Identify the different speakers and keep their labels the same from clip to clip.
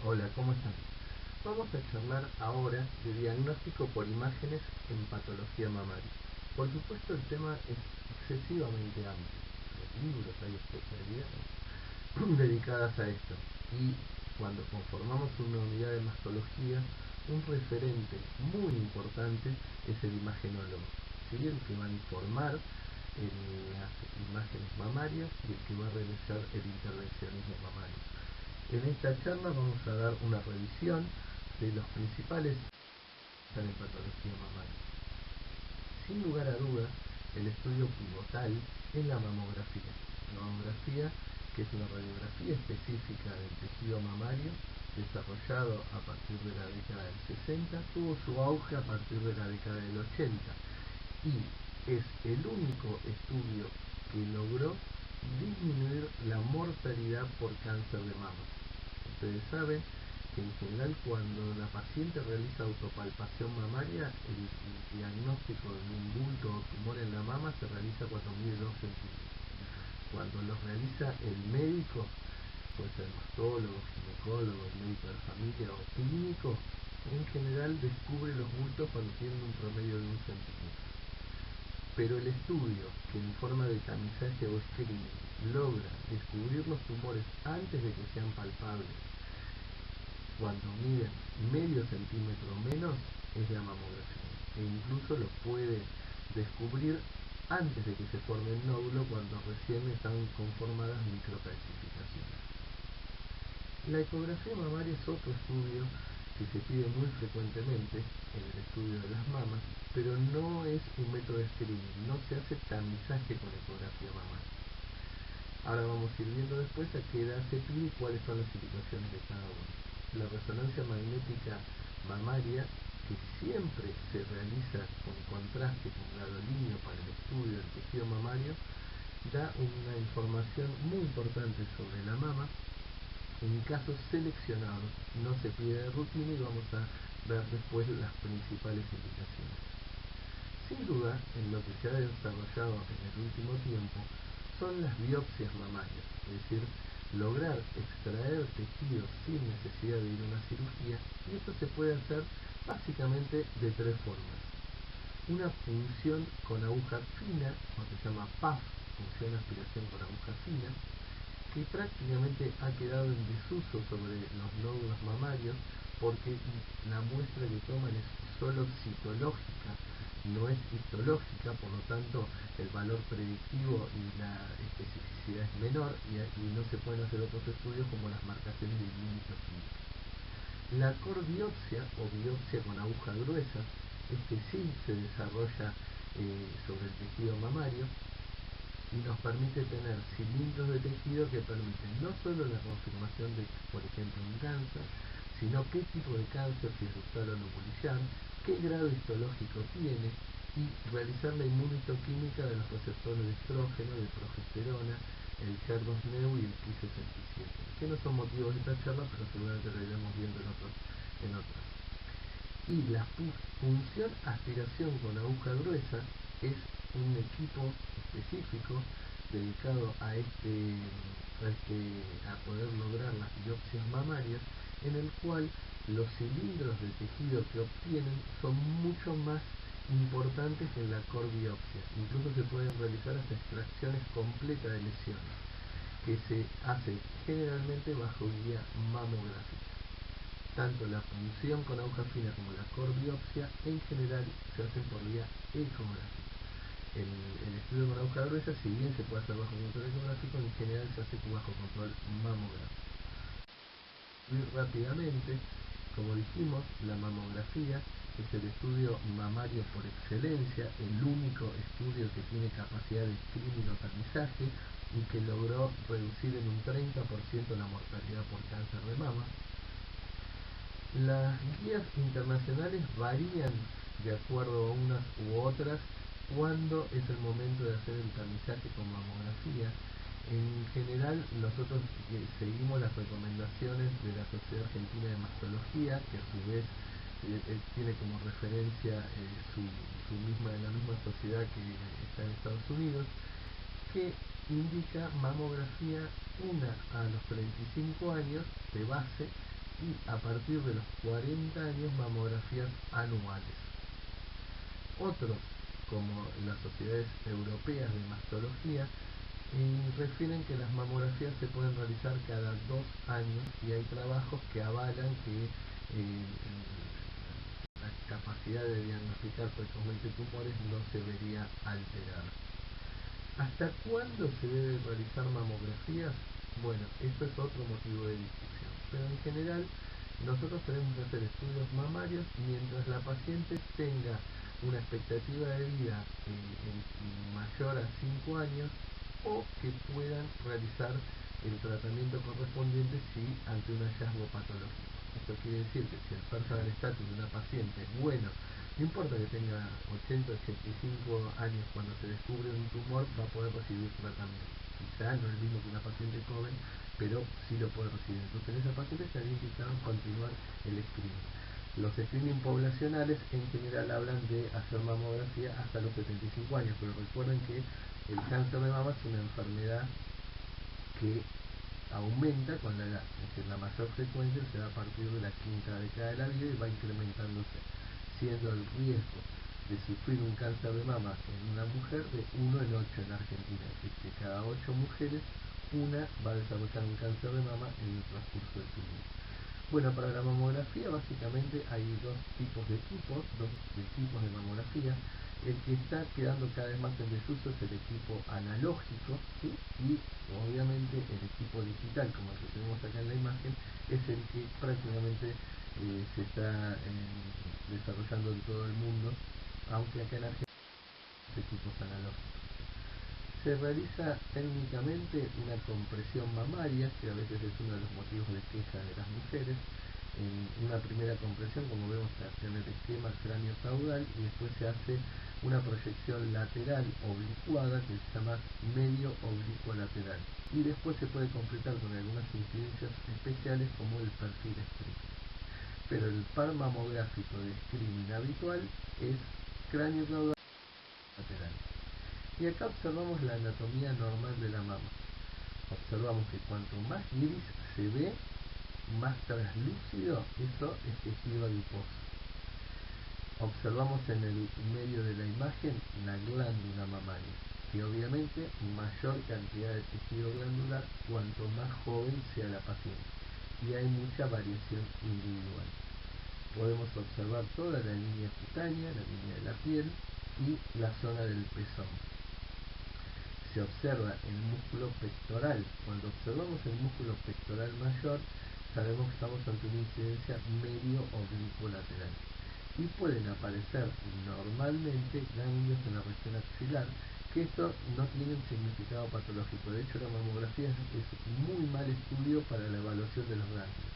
Speaker 1: Hola, ¿cómo están? Vamos a charlar ahora de diagnóstico por imágenes en patología mamaria. Por supuesto, el tema es excesivamente amplio. En libros hay especialidades dedicadas a esto. Y cuando conformamos una unidad de mastología, un referente muy importante es el imagenólogo. ¿Sí? El que va a informar en las imágenes mamarias y el que va a realizar el intervencionismo mamario. En esta charla vamos a dar una revisión de los principales en patología mamaria. Sin lugar a dudas, el estudio pivotal es la mamografía. La mamografía, que es una radiografía específica del tejido mamario, desarrollado a partir de la década del 60, tuvo su auge a partir de la década del 80 y es el único estudio que logró disminuir la mortalidad por cáncer de mama. Ustedes saben que en general cuando la paciente realiza autopalpación mamaria, el diagnóstico de un bulto o tumor en la mama se realiza cuando mide 2 centímetros. Cuando lo realiza el médico, puede ser mastólogo, ginecólogo, el médico de familia o clínico, en general descubre los bultos cuando tienen un promedio de 1 centímetro. Pero el estudio que en forma de tamizaje o screening logra descubrir los tumores antes de que sean palpables, cuando miden medio centímetro menos, es la mamografía. E incluso lo puede descubrir antes de que se forme el nódulo, cuando recién están conformadas microcalcificaciones. La ecografía mamaria es otro estudio que se pide muy frecuentemente en el estudio de las mamas, pero no es un método de screening, no se hace tamizaje con ecografía mamaria. Ahora vamos a ir viendo después a qué edad se pide y cuáles son las indicaciones de cada uno. La resonancia magnética mamaria, que siempre se realiza con contraste con gadolínio para el estudio del tejido mamario, da una información muy importante sobre la mama. En casos seleccionados no se pide de rutina y vamos a ver después las principales indicaciones. Sin duda, en lo que se ha desarrollado en el último tiempo son las biopsias mamarias, es decir, lograr extraer tejidos sin necesidad de ir a una cirugía, y esto se puede hacer básicamente de tres formas. Una punción con aguja fina, o se llama PAF, punción aspiración con aguja fina, que prácticamente ha quedado en desuso sobre los nódulos mamarios porque la muestra que toman es solo citológica, no es histológica, por lo tanto el valor predictivo y la especificidad es menor y no se pueden hacer otros estudios como las marcaciones de inmunohistoquímica. La corbiopsia o biopsia con aguja gruesa, sí se desarrolla sobre el tejido mamario y nos permite tener cilindros de tejido que permiten no solo la confirmación de, por ejemplo, un cáncer, sino qué tipo de cáncer, si es ductal o lobulillar, qué grado histológico tiene, y realizar la inmunohistoquímica de los receptores de estrógeno, de progesterona, el HER2/neu y el Ki-67, que no son motivos de esta charla, pero seguramente lo iremos viendo en otras. Y la punción aspiración con aguja gruesa es un equipo específico dedicado a poder lograr las biopsias mamarias, en el cual los cilindros de tejido que obtienen son mucho más importantes que en la corbiopsia. Incluso se pueden realizar hasta extracciones completas de lesiones, que se hace generalmente bajo guía mamográfica. Tanto la punción con aguja fina como la corbiopsia en general se hacen por vía ecográfica. El estudio con aguja gruesa, si bien se puede hacer bajo control ecográfico, en general se hace bajo control mamográfico. Muy rápidamente, como dijimos, la mamografía es el estudio mamario por excelencia, el único estudio que tiene capacidad de screening o tamizaje y que logró reducir en un 30% la mortalidad por cáncer de mama. Las guías internacionales varían de acuerdo a unas u otras cuándo es el momento de hacer el tamizaje con mamografía. En general, nosotros seguimos las recomendaciones de la Sociedad Argentina de Mastología, que a su vez tiene como referencia la misma sociedad que está en Estados Unidos, que indica mamografía una a los 35 años de base y a partir de los 40 años mamografías anuales. Otros, como las sociedades europeas de mastología, refieren que las mamografías se pueden realizar cada 2 años y hay trabajos que avalan que la capacidad de diagnosticar precozmente tumores no se vería alterada. ¿Hasta cuándo se debe realizar mamografías? Bueno, esto es otro motivo de discusión, pero en general nosotros tenemos que hacer estudios mamarios mientras la paciente tenga una expectativa de vida mayor a 5 años o que puedan realizar el tratamiento correspondiente si ante un hallazgo patológico. Esto quiere decir que si el personal estatus de una paciente es bueno, no importa que tenga 80 o 85 años, cuando se descubre un tumor va a poder recibir tratamiento. Quizá no es el mismo que una paciente joven, pero sí lo puede recibir. Entonces en esa paciente estaría indicado continuar el screening. Los screening poblacionales en general hablan de hacer mamografía hasta los 75 años, pero recuerden que el cáncer de mama es una enfermedad que aumenta con la edad, es decir, la mayor frecuencia se da a partir de la quinta década de la vida y va incrementándose, siendo el riesgo de sufrir un cáncer de mama en una mujer de 1 en 8 en Argentina, es decir, que cada 8 mujeres, una va a desarrollar un cáncer de mama en el transcurso de su vida. Bueno, para la mamografía básicamente hay dos tipos de equipos de mamografía. El que está quedando cada vez más en desuso es el equipo analógico, ¿sí? Y obviamente el equipo digital, como el que tenemos acá en la imagen, es el que prácticamente se está desarrollando en todo el mundo, aunque acá en Argentina los equipos analógicos. Se realiza técnicamente una compresión mamaria, que a veces es uno de los motivos de queja de las mujeres. En una primera compresión, como vemos, se hace en el esquema cráneo caudal y después se hace una proyección lateral oblicuada que se llama medio oblicuo lateral. Y después se puede completar con algunas incidencias especiales como el perfil screening. Pero el par mamográfico de screening habitual es cráneo caudal lateral. Y acá observamos la anatomía normal de la mama. Observamos que cuanto más gris se ve, más translúcido, eso es tejido adiposo. Observamos en el medio de la imagen la glándula mamaria, que obviamente mayor cantidad de tejido glandular cuanto más joven sea la paciente. Y hay mucha variación individual. Podemos observar toda la línea cutánea, la línea de la piel y la zona del pezón. Se observa el músculo pectoral. Cuando observamos el músculo pectoral mayor, sabemos que estamos ante una incidencia medio oblicuo lateral. Y pueden aparecer normalmente ganglios en la región axilar, que esto no tiene un significado patológico. De hecho, la mamografía es muy mal estudio para la evaluación de los ganglios.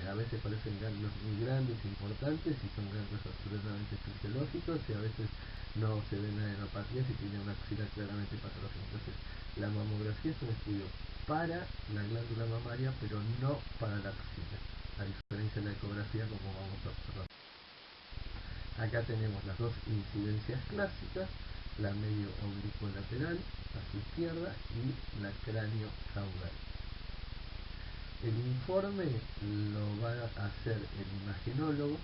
Speaker 1: A veces parecen ganglios muy grandes, importantes, y son ganglios absolutamente fisiológicos, y a veces no se ven adenopatías y tiene una axila claramente patológica. Entonces, la mamografía es un estudio para la glándula mamaria, pero no para la axila, a diferencia de la ecografía, como vamos a observar. Acá tenemos las dos incidencias clásicas, la medio oblicuo lateral a su izquierda y la cráneo caudal. El informe lo va a hacer el imagenólogo,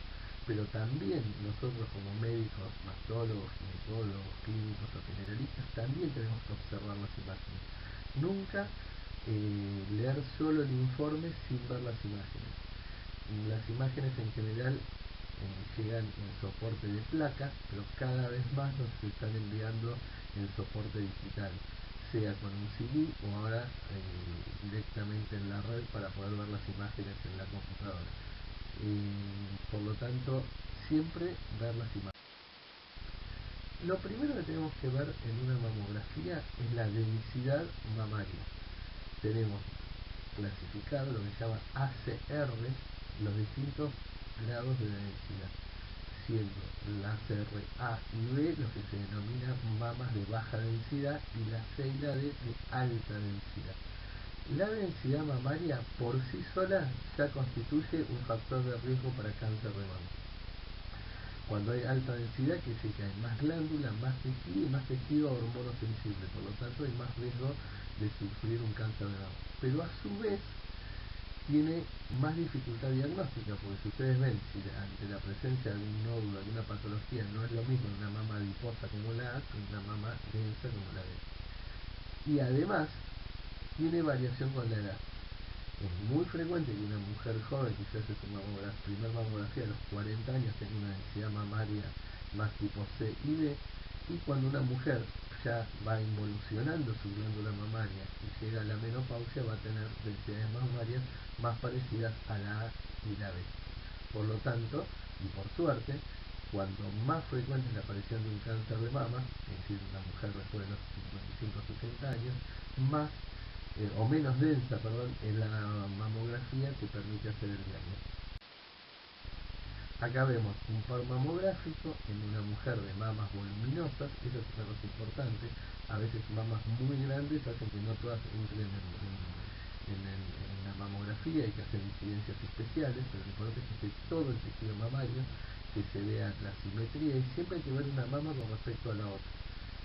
Speaker 1: pero también nosotros como médicos, mastólogos, ginecólogos, clínicos o generalistas también tenemos que observar las imágenes. Nunca leer solo el informe sin ver las imágenes. Las imágenes en general llegan en soporte de placas, pero cada vez más nos están enviando en soporte digital, sea con un CD o ahora directamente en la red para poder ver las imágenes en la computadora. Por lo tanto, siempre ver las imágenes. Lo primero que tenemos que ver en una mamografía es la densidad mamaria. Tenemos clasificado lo que se llama ACR, los distintos grados de densidad, siendo la ACR A y B los que se denominan mamas de baja densidad y la C y la D de alta densidad. La densidad mamaria por sí sola ya constituye un factor de riesgo para cáncer de mama. Cuando hay alta densidad quiere decir que hay más glándula, más tejido y más tejido hormonosensible, por lo tanto hay más riesgo de sufrir un cáncer de mama. Pero a su vez tiene más dificultad diagnóstica, porque si ustedes ven, si ante la presencia de un nódulo, de una patología, no es lo mismo una mama adiposa como la A que una mama densa como la B. Y además, tiene variación con la edad. Es muy frecuente que una mujer joven que se hace su primer mamografía a los 40 años tenga una densidad mamaria más tipo C y D, y cuando una mujer ya va involucionando su glándula mamaria y llega a la menopausia, va a tener densidades mamarias más parecidas a la A y la B. Por lo tanto, y por suerte, cuando más frecuente es la aparición de un cáncer de mama, es decir, una mujer después de los 55 o 60 años, más o menos densa, perdón, es la mamografía que permite hacer el diagnóstico. Acá vemos un par mamográfico en una mujer de mamas voluminosas. Eso es una cosa importante. A veces mamas muy grandes hacen que no todas entren en la mamografía, hay que hacer incidencias especiales, pero lo importante es que esté todo el tejido mamario, que se vea la simetría, y siempre hay que ver una mama con respecto a la otra,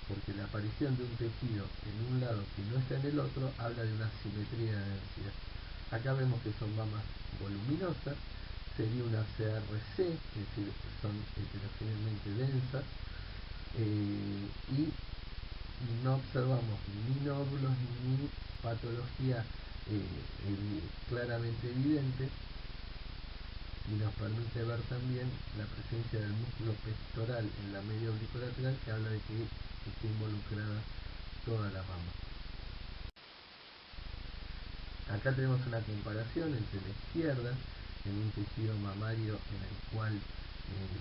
Speaker 1: porque la aparición de un tejido en un lado que no está en el otro habla de una simetría de densidad. Acá vemos que son mamas voluminosas, sería una CRC, es decir, son heterogéneamente densas, y no observamos ni nódulos ni patología claramente evidente, y nos permite ver también la presencia del músculo pectoral en la media oblicuolateral, que habla de que está involucrada toda la mama. Acá tenemos una comparación entre la izquierda, en un tejido mamario en el cual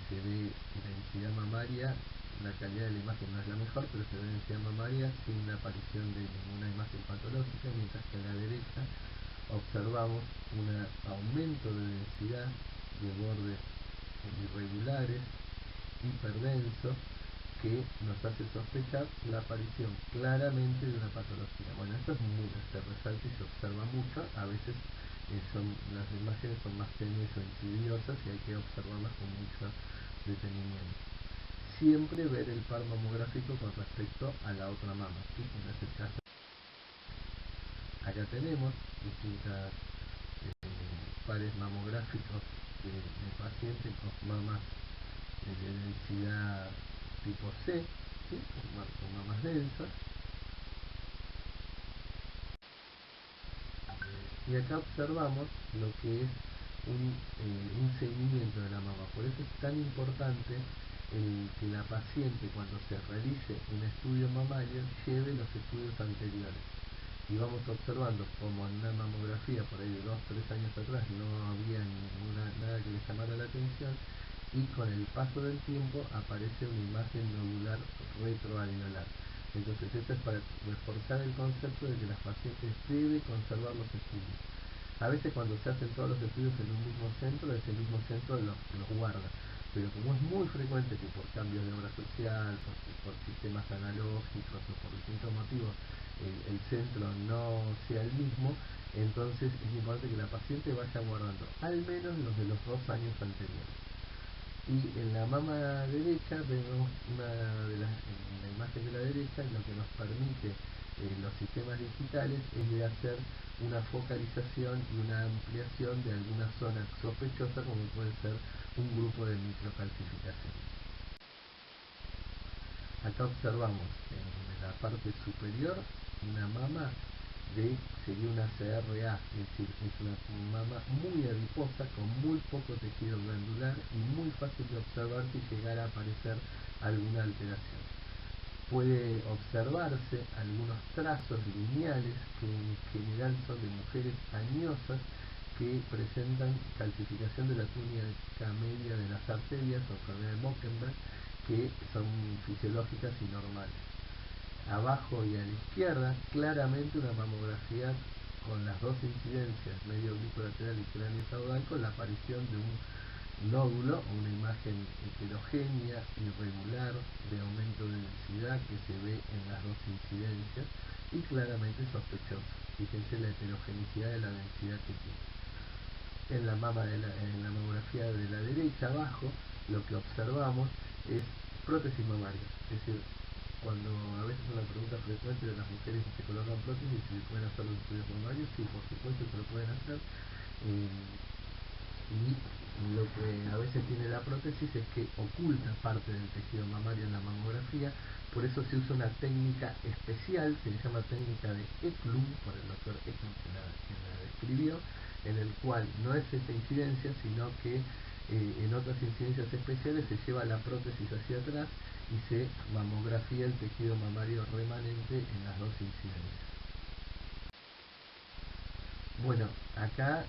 Speaker 1: se ve densidad mamaria. La calidad de la imagen no es la mejor, pero se ve densidad mamaria sin la aparición de ninguna imagen patológica, mientras que a la derecha observamos un aumento de densidad de bordes irregulares, hiperdensos, que nos hace sospechar la aparición claramente de una patología. Bueno, esto se resalta y se observa mucho. A veces las imágenes son más tenues o insidiosas y hay que observarlas con mucho detenimiento. Siempre ver el par mamográfico con respecto a la otra mama, ¿sí? Que no es el caso. Acá tenemos distintas pares mamográficos de pacientes con mamas de densidad tipo C, ¿sí? Con mamas densas. Y acá observamos lo que es un seguimiento de la mama. Por eso es tan importante que la paciente, cuando se realice un estudio mamario, lleve los estudios anteriores. Y vamos observando como en una mamografía por ahí de 2 o 3 años atrás no había nada que le llamara la atención, y con el paso del tiempo aparece una imagen nodular retroalveolar. Entonces esto es para reforzar el concepto de que las pacientes deben conservar los estudios. A veces cuando se hacen todos los estudios en un mismo centro, ese mismo centro los guarda. Pero como es muy frecuente que por cambios de obra social, por sistemas analógicos o por distintos motivos el centro no sea el mismo, entonces es importante que la paciente vaya guardando al menos los de los 2 años anteriores. Y en la mama derecha vemos en la imagen de la derecha, lo que nos permite los sistemas digitales es de hacer una focalización y una ampliación de alguna zona sospechosa, como puede ser un grupo de microcalcificación. Acá observamos en la parte superior una mama sería una CRA, es decir, es una mama muy adiposa con muy poco tejido glandular y muy fácil de observar si llegara a aparecer alguna alteración. Puede observarse algunos trazos lineales que en general son de mujeres añosas que presentan calcificación de la túnica media de las arterias o enfermedad de Mockenberg, que son fisiológicas y normales. Abajo y a la izquierda, claramente una mamografía con las dos incidencias, medio oblicuo-lateral y cráneo caudal, con la aparición de un nódulo o una imagen heterogénea, irregular, de aumento de densidad que se ve en las dos incidencias y claramente sospechosa. Fíjense la heterogeneidad de la densidad que tiene. En la mamografía de la derecha abajo, lo que observamos es prótesis mamaria, es decir, cuando a veces una pregunta frecuente de las mujeres que se colocan prótesis, si se pueden hacer los estudios mamarios, sí, por supuesto que lo pueden hacer. Y lo que a veces tiene la prótesis es que oculta parte del tejido mamario en la mamografía, por eso se usa una técnica especial, se le llama técnica de Eklund, por el doctor Eklund que la describió, en el cual no es esta incidencia, sino que en otras incidencias especiales se lleva la prótesis hacia atrás y se mamografía el tejido mamario remanente en las dos incidencias. Bueno, acá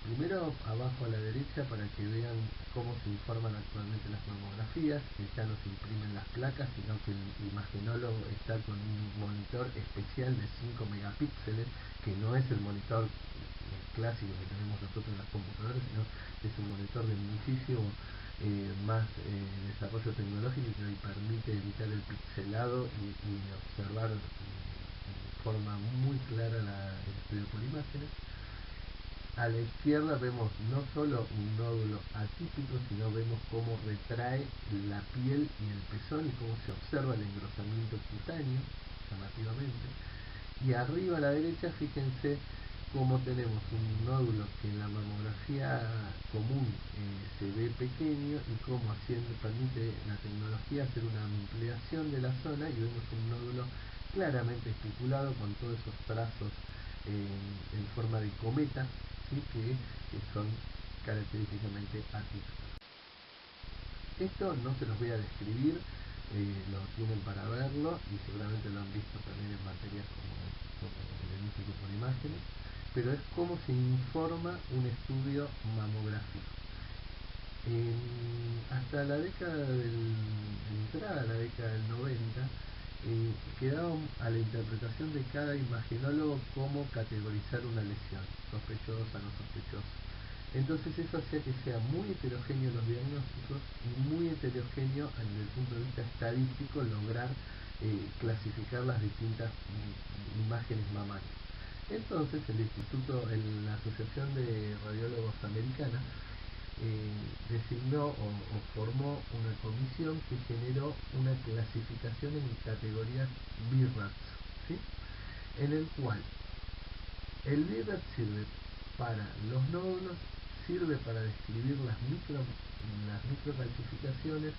Speaker 1: primero abajo a la derecha para que vean cómo se informan actualmente las mamografías, que ya no se imprimen las placas, sino que el imagenólogo está con un monitor especial de 5 megapíxeles, que no es el monitor clásico que tenemos nosotros en las computadoras, sino es un monitor de muchísimo más desarrollo tecnológico que permite evitar el pixelado y observar de forma muy clara el estudio por imágenes. A la izquierda vemos no solo un nódulo atípico, sino vemos cómo retrae la piel y el pezón y cómo se observa el engrosamiento cutáneo, llamativamente. Y arriba a la derecha, fíjense cómo tenemos un nódulo que en la mamografía común se ve pequeño y cómo permite la tecnología hacer una ampliación de la zona y vemos un nódulo claramente especulado con todos esos trazos en forma de cometa, ¿sí? que son característicamente atípicos. Esto no se los voy a describir, lo tienen para verlo y seguramente lo han visto también en materias como diagnóstico por imágenes, pero es cómo se informa un estudio mamográfico. Hasta la década entrada a la década del 90, quedaba a la interpretación de cada imagenólogo cómo categorizar una lesión, sospechosa, no sospechosa. Entonces eso hacía que sea muy heterogéneo los diagnósticos y muy heterogéneo desde el punto de vista estadístico lograr clasificar las distintas imágenes mamarias. Entonces la Asociación de Radiólogos Americana designó o formó una comisión que generó una clasificación en categorías BIRATS, ¿sí? En el cual el BIRAT sirve para los nódulos, sirve para describir las microcalcificaciones,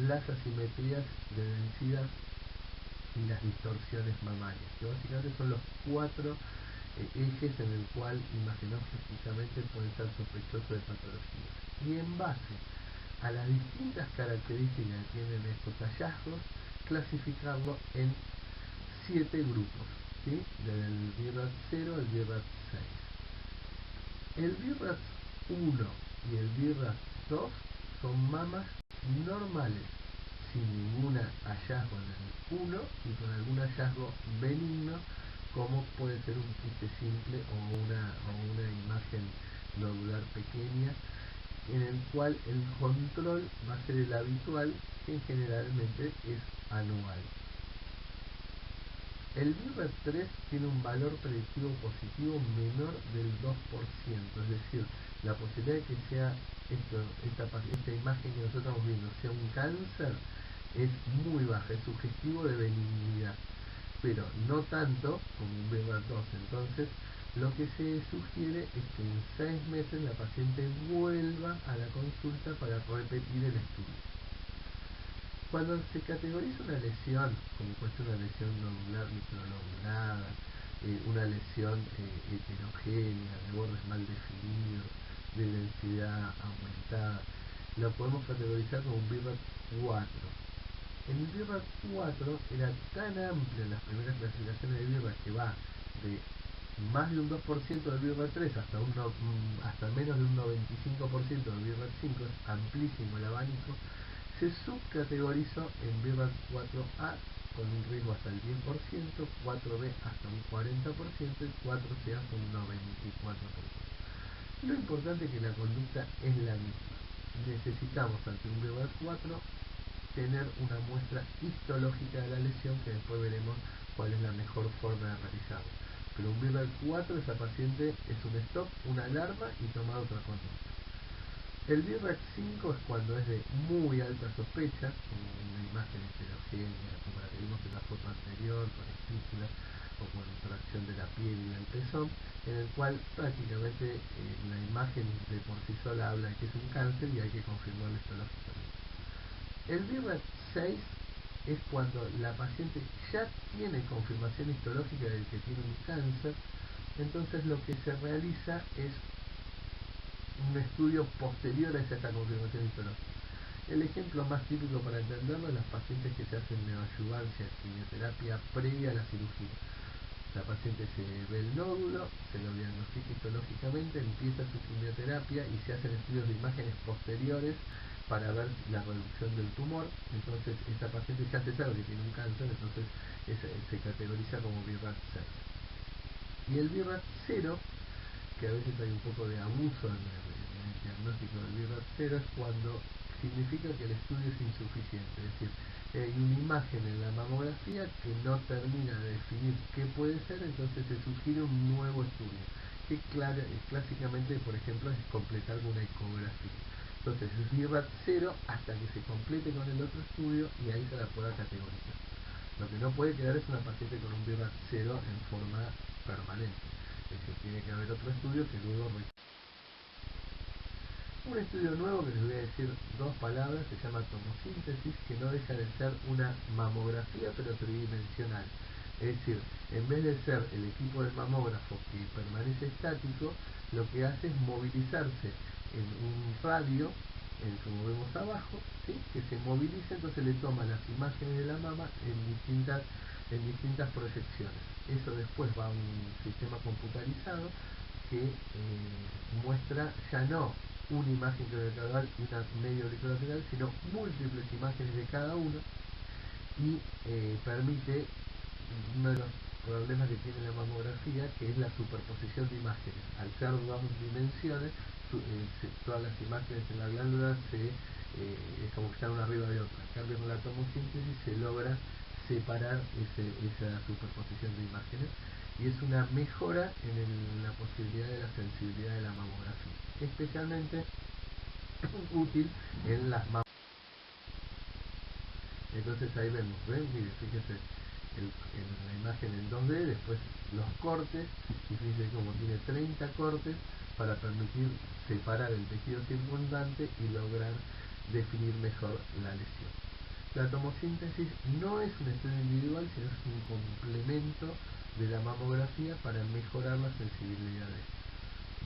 Speaker 1: las asimetrías de densidad y las distorsiones mamarias, que básicamente son los 4 ejes en el cual imagenológicamente puede ser sospechoso de patología. Y en base a las distintas características que tienen estos hallazgos, clasificarlo en 7 grupos, ¿sí? Desde el BIRAT 0 al BIRAT 6. El BIRAT 1 y el BIRAT 2 son mamas normales, sin ningún hallazgo en el 1 y con algún hallazgo benigno, como puede ser un quiste simple o una imagen nodular pequeña, en el cual el control va a ser el habitual, que generalmente es anual. El BIRAT 3 tiene un valor predictivo positivo menor del 2%, es decir, la posibilidad de que sea esta imagen que nosotros estamos viendo sea un cáncer es muy baja, es sugestivo de benignidad, pero no tanto como un BIRAT 2. Entonces, lo que se sugiere es que en 6 meses la paciente vuelva a la consulta para repetir el estudio. Cuando se categoriza una lesión, como puede ser una lesión nodular microlobulada, una lesión heterogénea, de bordes mal definidos, de densidad aumentada, lo podemos categorizar como un BIRAT 4. En el BIRAT 4 era tan amplia las primeras clasificaciones de BIRAT que va de más de un 2% del BIRAT 3 hasta menos de un 95% del BIRAT 5, es amplísimo el abanico. Se subcategorizó en BIRAT 4A con un riesgo hasta el 10%, 4B hasta un 40% y 4C hasta un 94%. Lo importante es que la conducta es la misma. Necesitamos ante un BIRAT 4 tener una muestra histológica de la lesión, que después veremos cuál es la mejor forma de realizarlo. Pero un BIRAT 4, esa paciente es un stop, una alarma y tomar otra conducta. El BIRAT 5 es cuando es de muy alta sospecha, como una imagen heterogénea, como la que vimos en la foto anterior, con estípulas, o con tracción de la piel y del pezón, en el cual prácticamente la imagen de por sí sola habla de que es un cáncer y hay que confirmarlo histológicamente. El BRAF 6 es cuando la paciente ya tiene confirmación histológica de que tiene un cáncer, entonces lo que se realiza es un estudio posterior a esa confirmación histológica. El ejemplo más típico para entenderlo es las pacientes que se hacen neoadyuvancia, quimioterapia previa a la cirugía. La paciente se ve el nódulo, se lo diagnostica histológicamente, empieza su quimioterapia y se hacen estudios de imágenes posteriores para ver la reducción del tumor. Entonces esa paciente ya se sabe que tiene un cáncer, entonces se categoriza como BRAF 6. Y el BRAF 0, que a veces hay un poco de abuso en el diagnóstico del BRAF 0, es cuando significa que el estudio es insuficiente, es decir, hay una imagen en la mamografía que no termina de definir qué puede ser, entonces se sugiere un nuevo estudio, que clásicamente, por ejemplo, es completar una ecografía. Entonces es BRAF 0 hasta que se complete con el otro estudio y ahí se la pueda categorizar. Lo que no puede quedar es una paciente con un BRAF 0 en forma permanente, es decir, tiene que haber otro estudio que luego un estudio nuevo que les voy a decir dos palabras, se llama tomosíntesis, que no deja de ser una mamografía pero tridimensional. Es decir, en vez de ser el equipo del mamógrafo que permanece estático, lo que hace es movilizarse en un radio, como vemos abajo, ¿sí? Que se moviliza, entonces le toma las imágenes de la mama en distintas proyecciones. Eso después va a un sistema computarizado que muestra ya no una imagen colateral y una medio colateral, sino múltiples imágenes de cada uno y permite uno de los problemas que tiene la mamografía, que es la superposición de imágenes. Al ser dos dimensiones, todas las imágenes en la glándula es como que están una arriba de otra. En cambio, con la tomosíntesis se logra separar esa superposición de imágenes y es una mejora en la posibilidad de la sensibilidad de la mamografía, especialmente útil en las mamás. Entonces ahí vemos, ¿ven? Mire, fíjense en la imagen en 2D, después los cortes, y fíjense como tiene 30 cortes para permitir separar el tejido circundante y lograr definir mejor la lesión. La tomosíntesis no es un estudio individual, sino es un complemento de la mamografía para mejorar la sensibilidad de esta.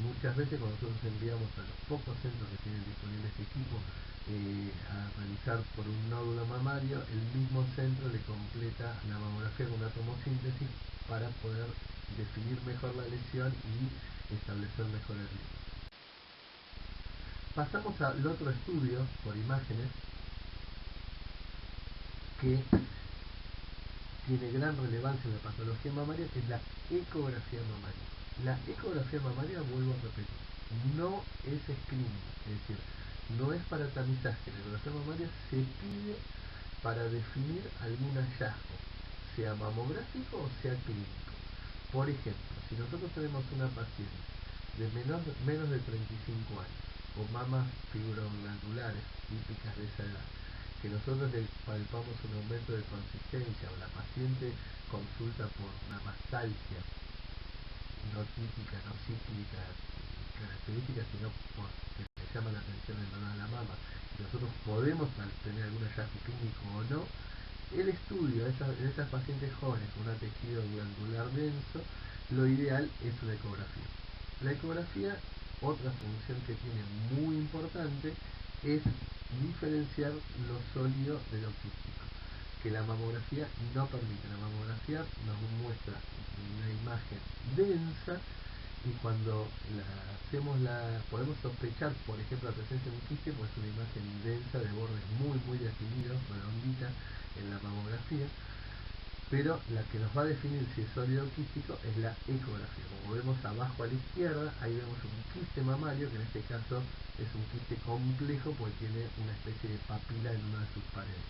Speaker 1: Muchas veces cuando nosotros enviamos a los pocos centros que tienen disponible este equipo a realizar por un nódulo mamario, el mismo centro le completa la mamografía con una tomosíntesis para poder definir mejor la lesión y establecer mejor el riesgo. Pasamos al otro estudio por imágenes que tiene gran relevancia en la patología mamaria, que es la ecografía mamaria. La ecografía mamaria, vuelvo a repetir, no es screening, es decir, no es para tamizaje. La ecografía mamaria se pide para definir algún hallazgo, sea mamográfico o sea clínico. Por ejemplo, si nosotros tenemos una paciente de menos de 35 años, con mamas fibroglandulares típicas de esa edad, que nosotros le palpamos un aumento de consistencia o la paciente consulta por una mastalgia no típica, no cíclica característica, sino porque le llama la atención el dolor de la mama, y nosotros podemos tener algún hallazgo clínico o no, el estudio de esas pacientes jóvenes con un tejido glandular denso, lo ideal es una ecografía. La ecografía, otra función que tiene muy importante, es diferenciar lo sólido de lo quístico, que la mamografía no permite. La mamografía nos muestra una imagen densa y cuando podemos sospechar, por ejemplo, la presencia de un quiste, pues es una imagen densa de bordes muy definidos, redondita en la mamografía, pero la que nos va a definir si es sólido o quístico es la ecografía. Como vemos abajo a la izquierda, ahí vemos un quiste mamario, que en este caso es un quiste complejo porque tiene una especie de papila en una de sus paredes.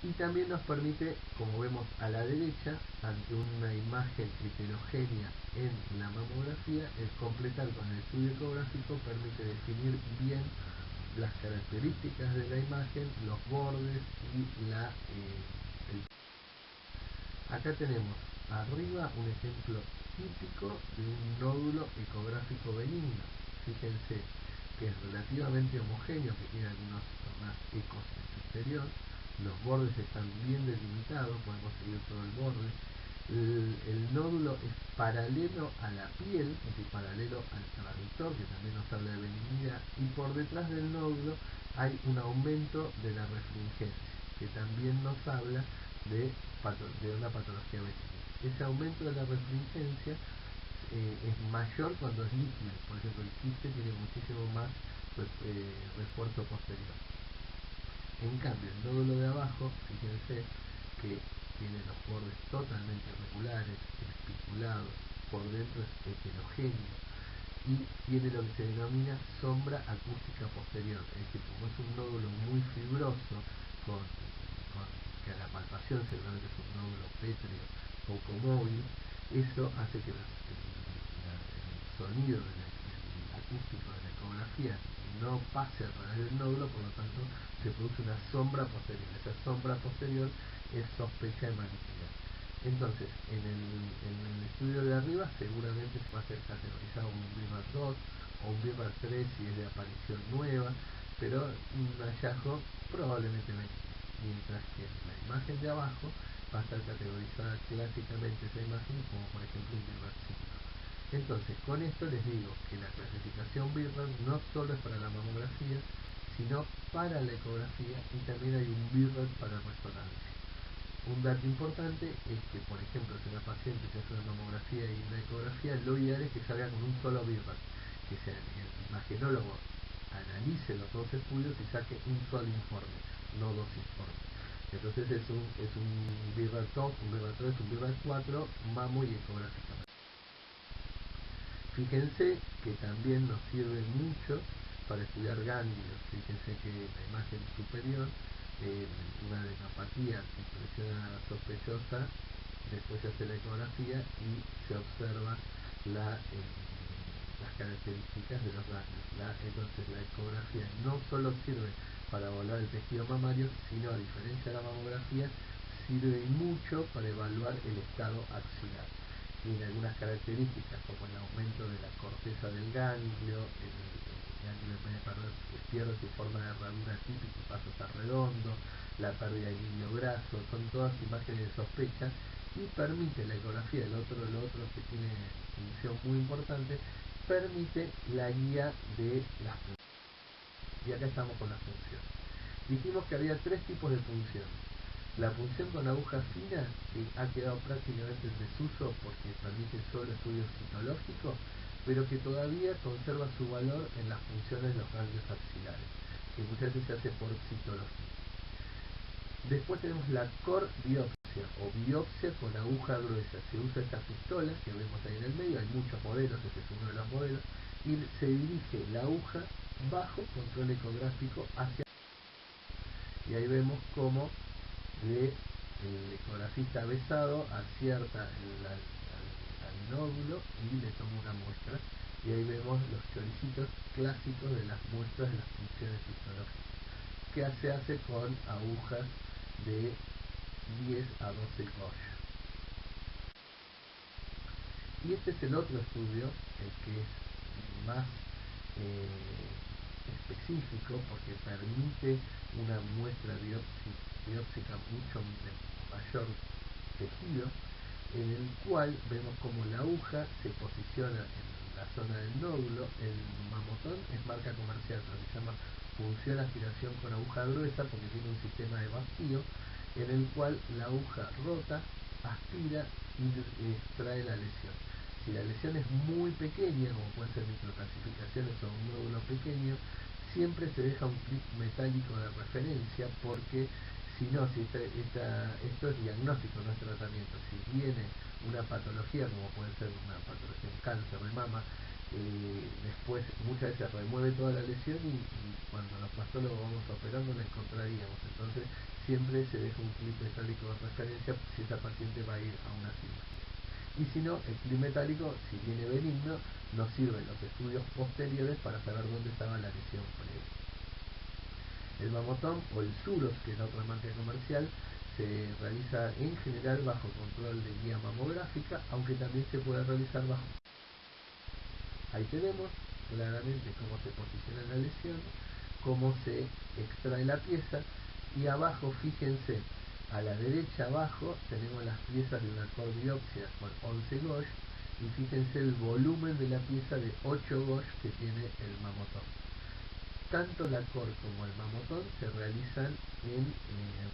Speaker 1: Y también nos permite, como vemos a la derecha, ante una imagen heterogénea en la mamografía, el completar con el estudio ecográfico permite definir bien las características de la imagen, los bordes y acá tenemos arriba un ejemplo típico de un nódulo ecográfico benigno. Fíjense que es relativamente homogéneo, que tiene algunos más ecos en su exterior. Los bordes están bien delimitados, podemos seguir todo el borde. El nódulo es paralelo a la piel, es decir, paralelo al traductor, que también nos habla de benignidad, y por detrás del nódulo hay un aumento de la refringencia, que también nos habla de una patología benigna. Ese aumento de la refringencia es mayor cuando es líquido. Por ejemplo, el quiste tiene muchísimo más refuerzo posterior. En cambio, el nódulo de abajo, fíjense que tiene los bordes totalmente irregulares, espiculados, por dentro es heterogéneo y tiene lo que se denomina sombra acústica posterior. Es decir, como es un nódulo muy fibroso, que a la palpación seguramente es un nódulo pétreo poco móvil, eso hace que el sonido acústico de la ecografía no pase a través del nódulo, por lo tanto se produce una sombra posterior. Esa sombra posterior es sospecha de malignidad. Entonces, en el estudio de arriba seguramente se va a ser categorizado como un BIRAD 2 o un BIRAD 3 si es de aparición nueva, pero un hallazgo probablemente benigno, mientras que la imagen de abajo va a estar categorizada clásicamente esa imagen como por ejemplo un BIRAD 5. Entonces, con esto les digo que la clasificación BIRAD no solo es para la mamografía, sino para la ecografía, y también hay un BIRAD para resonancia. Un dato importante es que, por ejemplo, si una paciente se hace una mamografía y una ecografía, lo ideal es que salga con un solo BIRAD, que sea el imagenólogo analice los dos estudios y saque un solo informe, no dos informes. Entonces es un BIRAD 2, un BIRAD 3, un BIRAD 4, mamo y ecográficamente. Fíjense que también nos sirve mucho para estudiar ganglios. Fíjense que la imagen superior, una adenopatía impresiona sospechosa, después se hace la ecografía y se observa las características de los ganglios. Entonces la ecografía no solo sirve para evaluar el tejido mamario, sino a diferencia de la mamografía, sirve mucho para evaluar el estado axilar. Tiene algunas características como el aumento de la corteza del ganglio, el ganglio en vez de perder, pierde su forma de herradura típica y pasa a ser redondo, la pérdida de glio graso, son todas imágenes de sospecha y permite la ecografía. Lo otro que tiene función muy importante, permite la guía de las funciones. Y acá estamos con las funciones. Dijimos que había tres tipos de funciones. La función con aguja fina, que ha quedado prácticamente en desuso porque permite solo estudios citológicos, pero que todavía conserva su valor en las funciones de los ganglios axilares, que muchas veces se hace por citología. Después tenemos la core biopsia o biopsia con aguja gruesa. Se usa esta pistola que vemos ahí en el medio, hay muchos modelos, este es uno de los modelos, y se dirige la aguja bajo control ecográfico hacia, y ahí vemos cómo el ecografista besado acierta al nódulo y le toma una muestra, y ahí vemos los choricitos clásicos de las muestras de las funciones histológicas, que se hace con agujas de 10 a 12 Gauge. Y este es el otro estudio, el que es más específico, porque permite una muestra biópsica mucho mayor tejido, en el cual vemos como la aguja se posiciona en la zona del nódulo. El mamotón es marca comercial, pero se llama función aspiración con aguja gruesa porque tiene un sistema de vacío en el cual la aguja rota, aspira y extrae la lesión. Si la lesión es muy pequeña, como pueden ser microcalcificaciones o un nódulo pequeño, siempre se deja un clip metálico de referencia, porque si no, esto es diagnóstico, no es tratamiento. Si viene una patología, como puede ser una patología, un cáncer de mama, después muchas veces remueve toda la lesión y cuando los pastólogos vamos a operar no la encontraríamos. Entonces siempre se deja un clip metálico de referencia si esa paciente va a ir a una cirugía. Y si no, el clip metálico, si viene benigno, nos sirven los estudios posteriores para saber dónde estaba la lesión previa. El mamotón o el Suros, que es la otra marca comercial, se realiza en general bajo control de guía mamográfica, aunque también se puede realizar bajo. Ahí tenemos claramente cómo se posiciona la lesión, cómo se extrae la pieza, y abajo, fíjense, a la derecha abajo tenemos las piezas de una corbiopsia con 11 gauge, y fíjense el volumen de la pieza de 8 gauge que tiene el mamotón. Tanto la cor como el mamotón se realizan en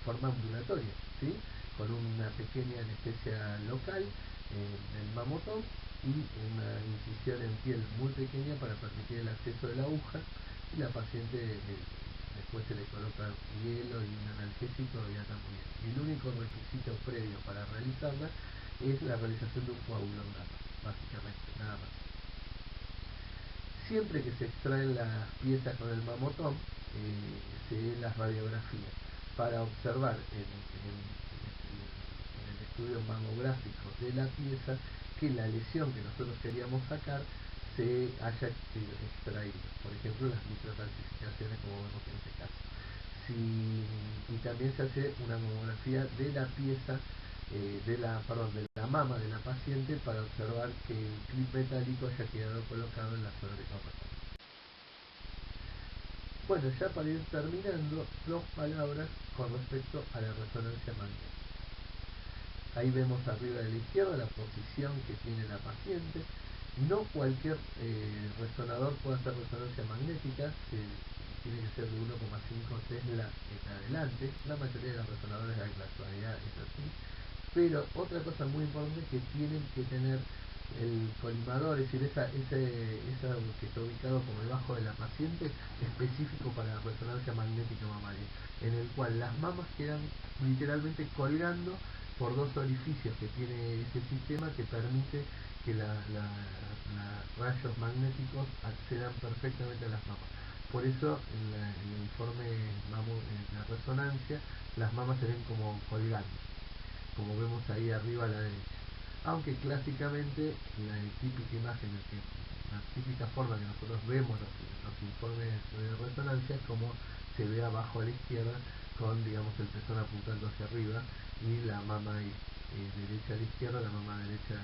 Speaker 1: forma ambulatoria, ¿sí? Con una pequeña anestesia local en el mamotón y una incisión en piel muy pequeña para permitir el acceso de la aguja, y la paciente después se le coloca hielo y un analgésico y anda muy bien. Y el único requisito previo para realizarla es la realización de un coagulograma, básicamente, nada más. Siempre que se extraen las piezas con el mamotón, se den las radiografías para observar en el estudio mamográfico de la pieza que la lesión que nosotros queríamos sacar se haya extraído. Por ejemplo, las microcalcificaciones, como vemos en este caso. Y también se hace una mamografía de la pieza, de la mama de la paciente, para observar que el clip metálico haya quedado colocado en la zona de mamotón. Bueno, ya para ir terminando, 2 palabras con respecto a la resonancia magnética. Ahí vemos arriba de la izquierda la posición que tiene la paciente. No cualquier resonador puede hacer resonancia magnética, tiene que ser de 1,5 Tesla en adelante. La mayoría de los resonadores de la actualidad es así. Pero otra cosa muy importante es que tienen que tener el colimador, es decir, esa que está ubicado por debajo de la paciente, específico para la resonancia magnética mamaria, en el cual las mamas quedan literalmente colgando por 2 orificios que tiene este sistema, que permite que los rayos magnéticos accedan perfectamente a las mamas. Por eso en el informe en la resonancia, las mamas se ven como colgando, como vemos ahí arriba a la derecha. Aunque clásicamente la típica imagen, la típica forma que nosotros vemos los informes de resonancia es como se ve abajo a la izquierda, con, digamos, el pezón apuntando hacia arriba y la mama derecha a la izquierda, la mama derecha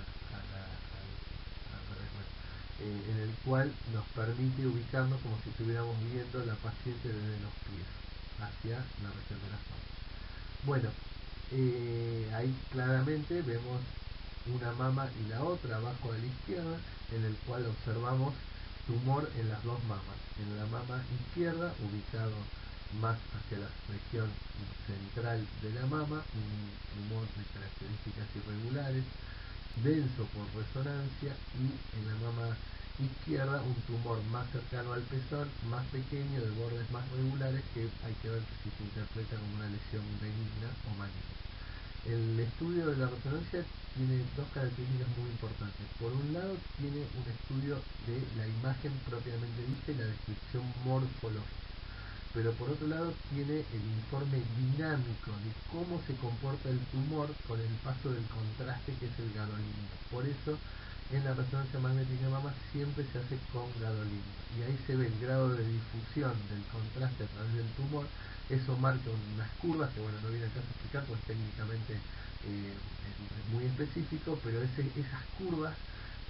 Speaker 1: en el cual nos permite ubicarnos como si estuviéramos viendo la paciente desde los pies hacia la región de las mamas. Bueno, ahí claramente vemos una mama y la otra abajo a la izquierda, en el cual observamos tumor en las 2 mamas. En la mama izquierda, ubicado más hacia la región central de la mama, un tumor de características irregulares, denso por resonancia, y en la mama izquierda un tumor más cercano al pezón, más pequeño, de bordes más regulares, que hay que ver si se interpreta como una lesión benigna o maligna. El estudio de la resonancia tiene 2 características muy importantes. Por un lado, tiene un estudio de la imagen propiamente dicha y la descripción morfológica. Pero por otro lado, tiene el informe dinámico de cómo se comporta el tumor con el paso del contraste, que es el gadolínio. Por eso, en la resonancia magnética de mama siempre se hace con gadolínio. Y ahí se ve el grado de difusión del contraste a través del tumor. Eso marca unas curvas que, bueno, no viene acá a explicar, pues técnicamente es muy específico, pero esas curvas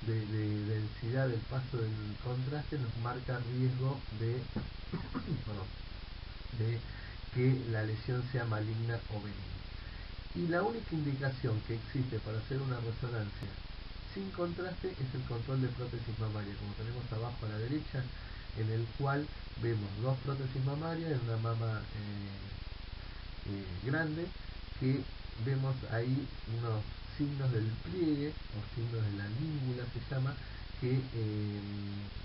Speaker 1: de densidad del paso del contraste nos marca riesgo de, de que la lesión sea maligna o benigna. Y la única indicación que existe para hacer una resonancia sin contraste es el control de prótesis mamaria, como tenemos abajo a la derecha, en el cual vemos 2 prótesis mamarias en una mama grande, que vemos ahí unos signos del pliegue o signos de la língula, se llama, que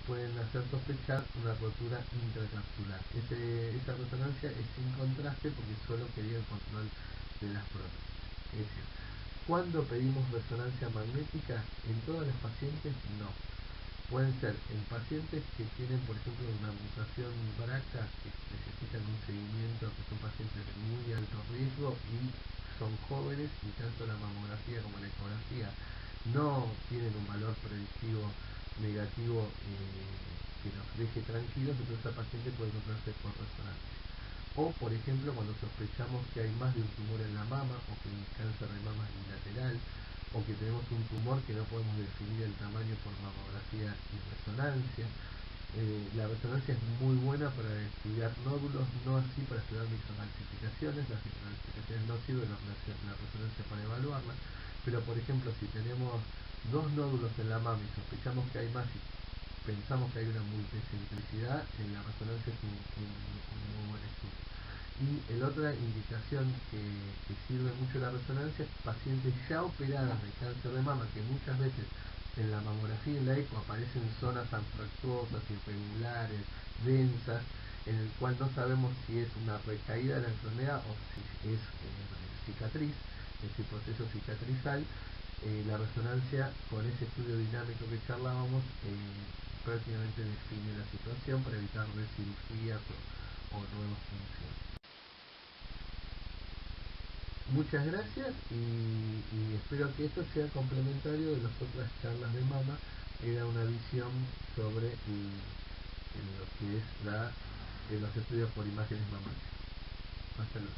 Speaker 1: pueden hacer sospechar una rotura intracapsular. Esa resonancia es sin contraste porque solo quería el control de las prótesis. Es decir, ¿cuándo pedimos resonancia magnética? En todas las pacientes no. Pueden ser en pacientes que tienen, por ejemplo, una mutación BRCA, que necesitan un seguimiento, que son pacientes de muy alto riesgo y son jóvenes, y tanto la mamografía como la ecografía no tienen un valor predictivo negativo que nos deje tranquilos. Entonces esa paciente puede encontrarse por resonancia. O, por ejemplo, cuando sospechamos que hay más de un tumor en la mama, o que el cáncer de mama es bilateral, o que tenemos un tumor que no podemos definir el tamaño por mamografía y resonancia. La resonancia es muy buena para estudiar nódulos, no así para estudiar microcalcificaciones. Las microcalcificaciones no sirven la resonancia para evaluarla, pero por ejemplo, si tenemos dos nódulos en la mama y sospechamos que hay más y pensamos que hay una multicentricidad, en la resonancia es un muy buen estudio. Y la otra indicación que sirve mucho la resonancia es pacientes ya operadas de cáncer de mama, que muchas veces en la mamografía y en la eco aparecen zonas anfractuosas, irregulares, densas, en el cual no sabemos si es una recaída de la enfermedad o si es cicatriz, ese proceso cicatrizal. La resonancia con ese estudio dinámico que charlábamos prácticamente define la situación para evitar recirugías o nuevas punciones. Muchas gracias y espero que esto sea complementario de las otras charlas de mama. Era una visión sobre lo que es los estudios por imágenes mamarias. Hasta luego.